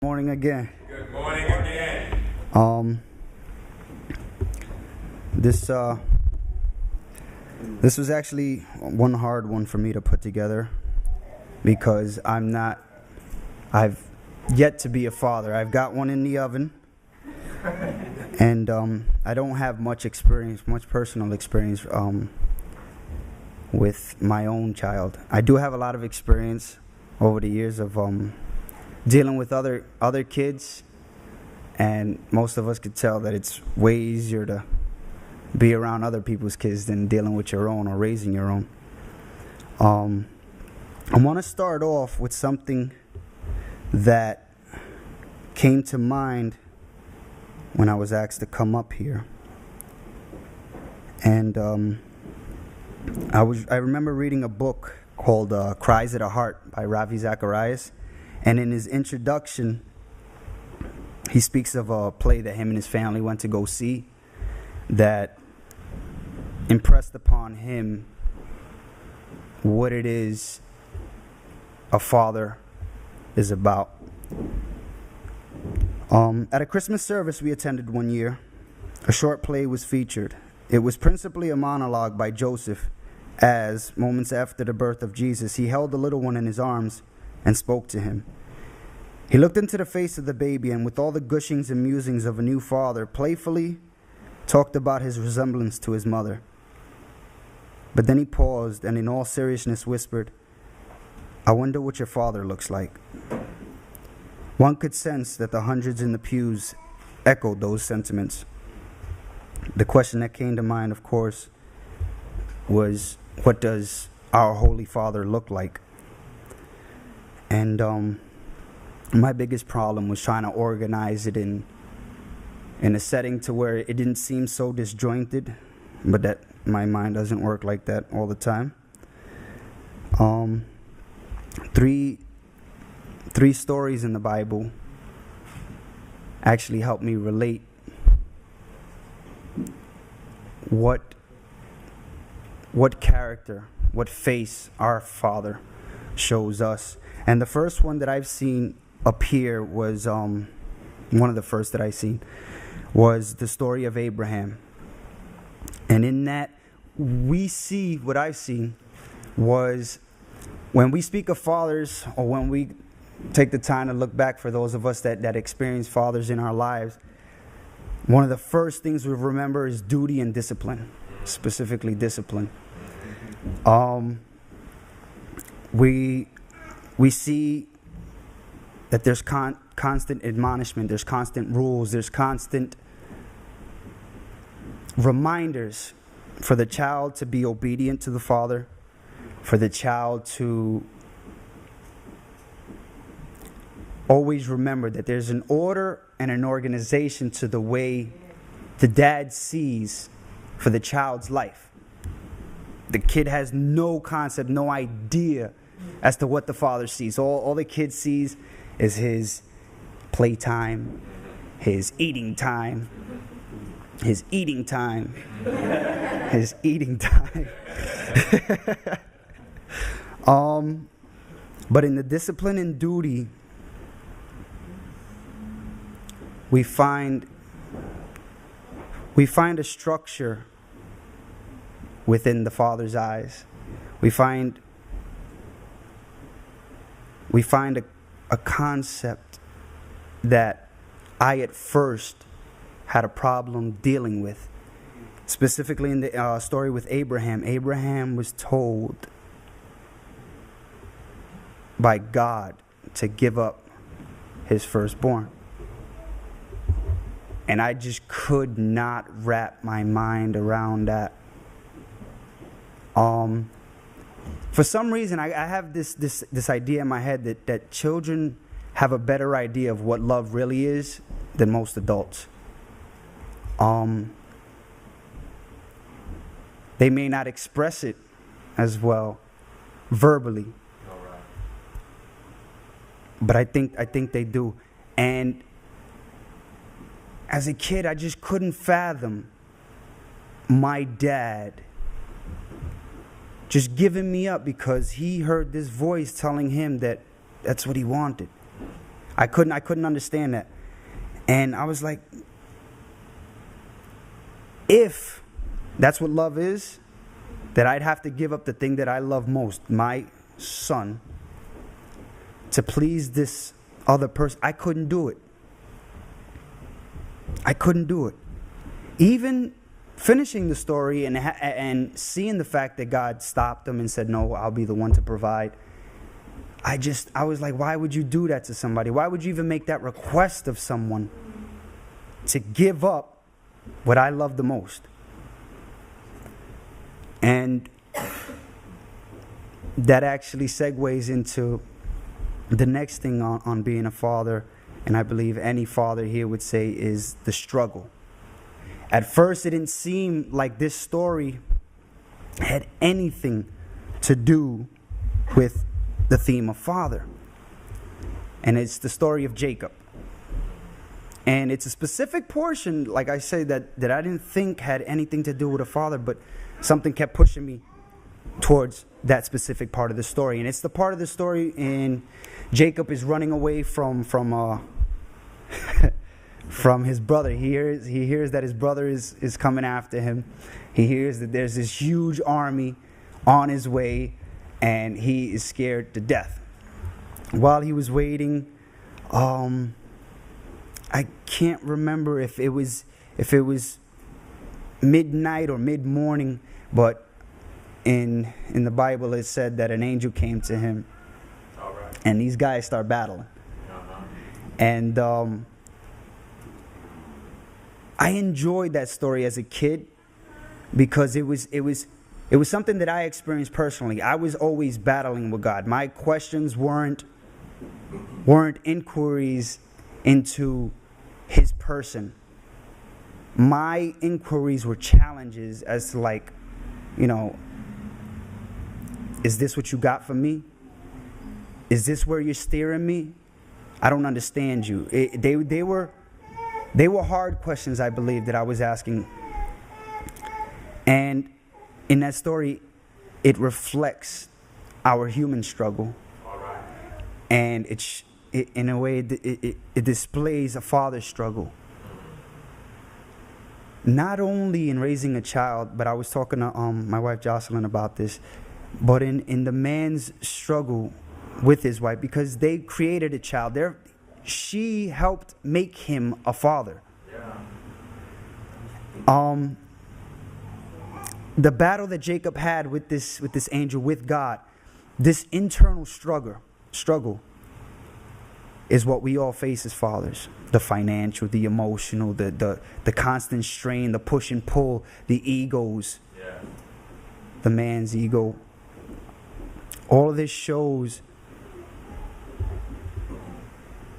Morning again. Good morning again. Um, this uh, this was actually one hard one for me to put together because I've yet to be a father. I've got one in the oven, and I don't have much personal experience with my own child. I do have a lot of experience over the years of dealing with other kids, and most of us could tell that it's way easier to be around other people's kids than dealing with your own or raising your own. I want to start off with something that came to mind when I was asked to come up here, and I remember reading a book called Cries of the Heart by Ravi Zacharias. And in his introduction, he speaks of a play that him and his family went to go see that impressed upon him what it is a father is about. At a Christmas service we attended one year, a short play was featured. It was principally a monologue by Joseph as, moments after the birth of Jesus, he held the little one in his arms and spoke to him. He looked into the face of the baby and, with all the gushings and musings of a new father, playfully talked about his resemblance to his mother. But then he paused and in all seriousness whispered, "I wonder what your father looks like." One could sense that the hundreds in the pews echoed those sentiments. The question that came to mind, of course, was, what does our Holy Father look like? And my biggest problem was trying to organize it in a setting to where it didn't seem so disjointed, but that my mind doesn't work like that all the time. Three stories in the Bible actually help me relate what character, what face our Father shows us. And the first one that I've seen appear was, one of the first that I seen was the story of Abraham. And in that, we see, what I've seen was, when we speak of fathers, or when we take the time to look back for those of us that experience fathers in our lives, one of the first things we remember is duty and discipline, specifically discipline. We see that there's constant admonishment, there's constant rules, there's constant reminders for the child to be obedient to the father, for the child to always remember that there's an order and an organization to the way the dad sees for the child's life. The kid has no concept, no idea as to what the father sees. All the kid sees is his playtime, his eating time, his eating time, his eating time. But in the discipline and duty, we find a structure within the father's eyes. We find a concept that I at first had a problem dealing with. Specifically in the story with Abraham. Abraham was told by God to give up his firstborn. And I just could not wrap my mind around that. For some reason, I have this idea in my head that children have a better idea of what love really is than most adults. They may not express it as well verbally, but I think they do. And as a kid, I just couldn't fathom my dad just giving me up because he heard this voice telling him that that's what he wanted. I couldn't understand that. And I was like, if that's what love is, that I'd have to give up the thing that I love most, my son, to please this other person. I couldn't do it. I couldn't do it. Even finishing the story and seeing the fact that God stopped him and said, no, I'll be the one to provide. I was like, why would you do that to somebody? Why would you even make that request of someone to give up what I love the most? And that actually segues into the next thing on being a father, and I believe any father here would say, is the struggle. At first, it didn't seem like this story had anything to do with the theme of father. And it's the story of Jacob. And it's a specific portion, like I say, that I didn't think had anything to do with a father, but something kept pushing me towards that specific part of the story. And it's the part of the story in Jacob is running away from his brother. He hears that his brother is coming after him. He hears that there's this huge army on his way, and he is scared to death. While he was waiting, I can't remember if it was midnight or mid-morning, but in the Bible it said that an angel came to him, and these guys start battling. And I enjoyed that story as a kid because it was something that I experienced personally. I was always battling with God. My questions weren't inquiries into his person. My inquiries were challenges as to, like, is this what you got for me? Is this where you're steering me? I don't understand you. They were hard questions, I believe, that I was asking. And in that story, it reflects our human struggle. And in a way, it displays a father's struggle. Not only in raising a child, but I was talking to my wife Jocelyn about this, but in the man's struggle with his wife, because they created a child. She helped make him a father. The battle that Jacob had with this angel, with God, this internal struggle is what we all face as fathers. The financial, the emotional, the constant strain, the push and pull, the egos, the man's ego. All of this shows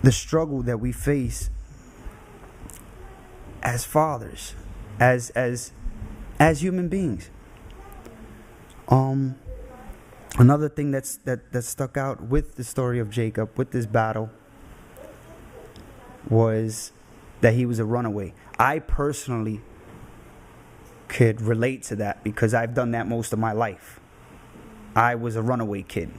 the struggle that we face as fathers, as human beings. Another thing that stuck out with the story of Jacob, with this battle, was that he was a runaway. I personally could relate to that because I've done that most of my life. I was a runaway kid.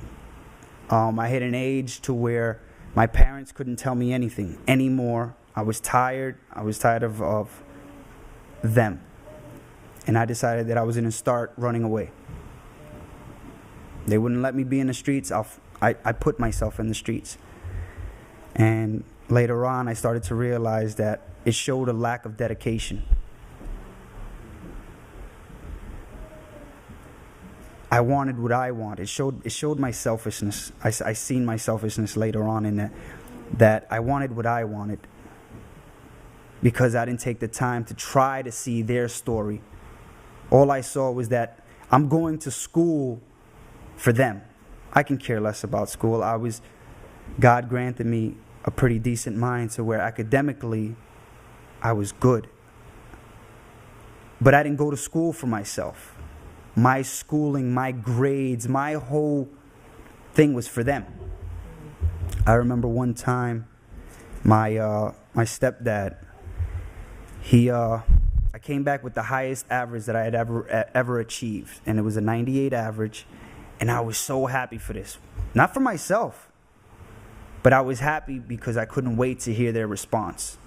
I hit an age to where my parents couldn't tell me anything anymore. I was tired. I was tired of them. And I decided that I was going to start running away. They wouldn't let me be in the streets. I put myself in the streets. And later on, I started to realize that it showed a lack of dedication. I wanted what I wanted. It showed my selfishness. I seen my selfishness later on in that I wanted what I wanted because I didn't take the time to try to see their story. All I saw was that I'm going to school for them. I can care less about school. God granted me a pretty decent mind to where academically I was good. But I didn't go to school for myself. My schooling, my grades, my whole thing was for them. I remember one time my stepdad, I came back with the highest average that I had ever achieved, and it was a 98 average, and I was so happy for this. Not for myself. But I was happy because I couldn't wait to hear their response.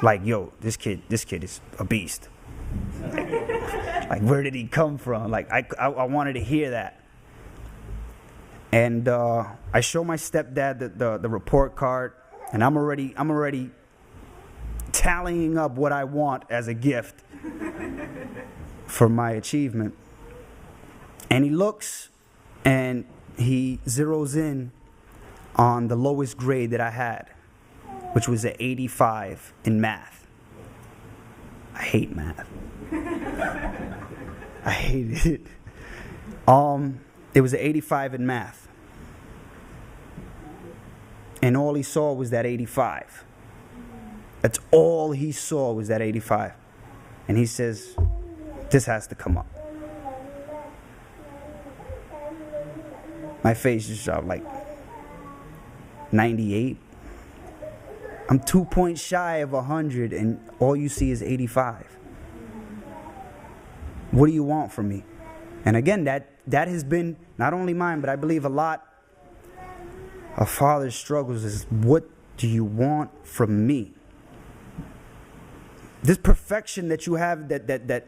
Like, yo, this kid is a beast. Like, where did he come from? Like, I wanted to hear that. And I show my stepdad the report card, and I'm already tallying up what I want as a gift for my achievement. And he looks and he zeroes in on the lowest grade that I had, which was an 85 in math. I hate math. I hated it. It was an 85 in math. And all he saw was that 85. That's all he saw was that 85. And he says, this has to come up. My face just dropped like 98. I'm 2 points shy of 100 and all you see is 85. What do you want from me? And again, that has been not only mine, but I believe a lot of fathers' struggles is, what do you want from me? This perfection that you have that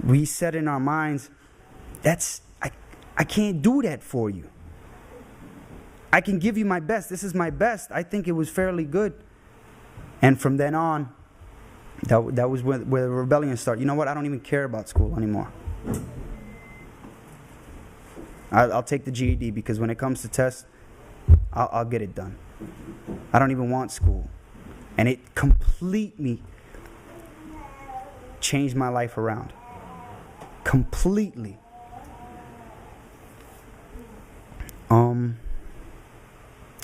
we set in our minds, I can't do that for you. I can give you my best. This is my best. I think it was fairly good. And from then on, that was where the rebellion started. You know what? I don't even care about school anymore. I'll take the GED because when it comes to tests, I'll get it done. I don't even want school. And it completely changed my life around. Completely.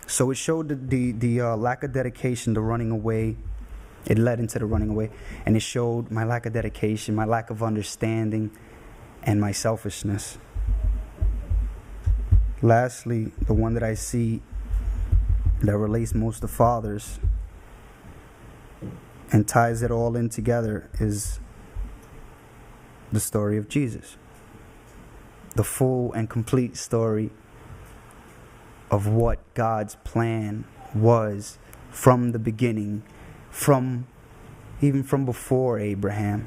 So it showed the lack of dedication to running away. It led into the running away. And it showed my lack of dedication, my lack of understanding, and my selfishness. Lastly, the one that I see that relates most to fathers and ties it all in together is the story of Jesus. The full and complete story of what God's plan was from the beginning, even from before Abraham,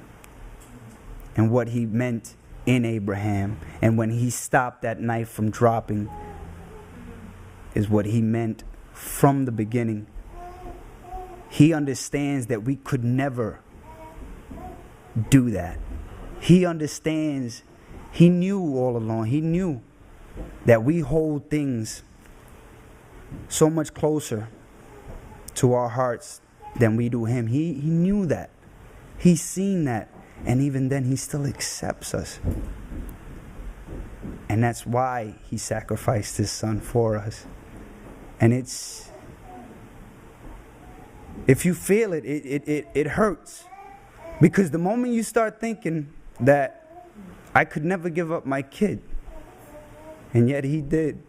and what he meant in Abraham. And when he stopped that knife from dropping is what he meant from the beginning. He understands that we could never do that. He understands, he knew all along, he knew that we hold things so much closer to our hearts than we do him. He knew that. He's seen that. And even then, he still accepts us. And that's why he sacrificed his son for us. And it's, if you feel it, it hurts. Because the moment you start thinking that I could never give up my kid, and yet he did,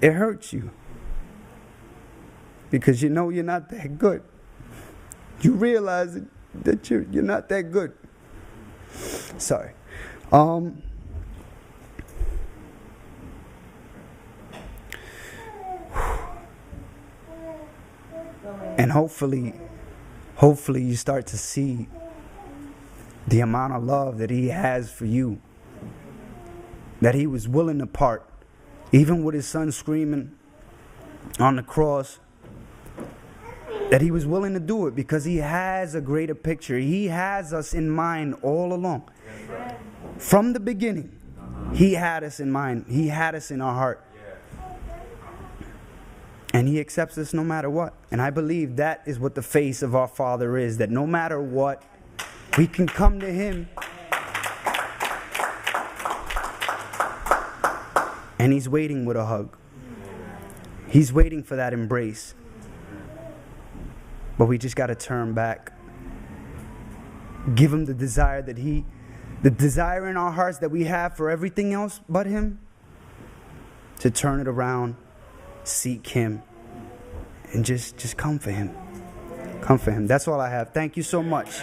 it hurts you. Because you know you're not that good. You realize that you're not that good. Sorry. And hopefully you start to see the amount of love that he has for you. That he was willing to part, even with his son screaming on the cross. That he was willing to do it because he has a greater picture. He has us in mind all along. From the beginning, he had us in mind. He had us in our heart. And he accepts us no matter what. And I believe that is what the face of our Father is. That no matter what, we can come to him. And he's waiting with a hug. He's waiting for that embrace. But we just got to turn back. Give him the desire the desire in our hearts that we have for everything else but him. To turn it around, seek him, and just come for him. Come for him. That's all I have. Thank you so much.